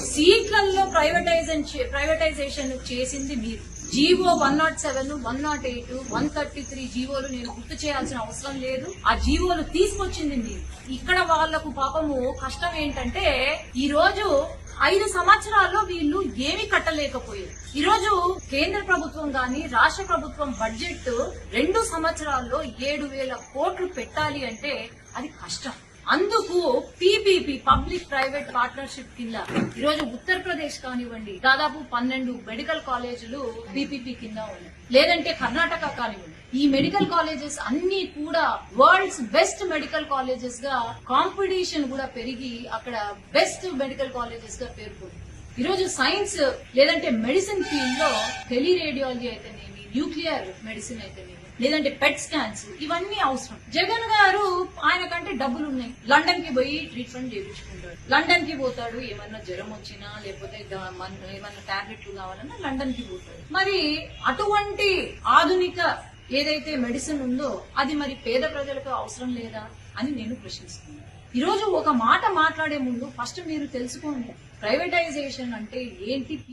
సీట్లలో ప్రైవేటైజేషన్ చేసింది మీరు. జీవో 107, 108, 133 జీవోలు నేను గుర్తు చేయాల్సిన అవసరం లేదు. ఆ జీవోలు తీసుకొచ్చింది మీరు. ఇక్కడ వాళ్లకు పాపము కష్టం ఏంటంటే ఈ రోజు 5 సంవత్సరాల్లో వీళ్ళు ఏమీ కట్టలేకపోయారు. ఈ రోజు కేంద్ర ప్రభుత్వం గాని రాష్ట్ర ప్రభుత్వం బడ్జెట్ 2 సంవత్సరాల్లో 7,000 కోట్లు పెట్టాలి అంటే అది కష్టం. అందుకు పీపీపీ పబ్లిక్ ప్రైవేట్ పార్ట్నర్షిప్ కింద ఈరోజు ఉత్తరప్రదేశ్ కానివ్వండి దాదాపు 12 మెడికల్ కాలేజీలు పీపీపీ కింద ఉన్నాయి. లేదంటే కర్ణాటక కానివ్వండి, ఈ మెడికల్ కాలేజెస్ అన్ని కూడా వరల్డ్స్ బెస్ట్ మెడికల్ కాలేజెస్ గా కాంపిటీషన్ కూడా పెరిగి అక్కడ బెస్ట్ మెడికల్ కాలేజెస్ గా పేర్కొంది. ఈరోజు సైన్స్ లేదంటే మెడిసిన్ ఫీల్డ్ లో టెలిరేడియాలజీ అయితేనేమి, న్యూక్లియర్ మెడిసిన్ అయితేనేమి, లేదంటే పెట్ స్కాన్స్ ఇవన్నీ అవసరం. జగన్ గారు ఆయన కంటే డబ్బులు ఉన్నాయి, లండన్ కి పోయి ట్రీట్మెంట్ చేయించుకుంటాడు. లండన్ కి పోతాడు, ఏమన్నా జ్వరం వచ్చినా లేకపోతే ఏమన్నా టాబ్లెట్లు కావాలన్నా లండన్ కి పోతాడు. మరి అటువంటి ఆధునిక ఏదైతే మెడిసిన్ ఉందో అది మరి పేద ప్రజలకు అవసరం లేదా అని నేను ప్రశ్నిస్తున్నాను. ఈ రోజు ఒక మాట మాట్లాడే ముందు ఫస్ట్ మీరు తెలుసుకోండి, ప్రైవేటైజేషన్ అంటే ఏంటి.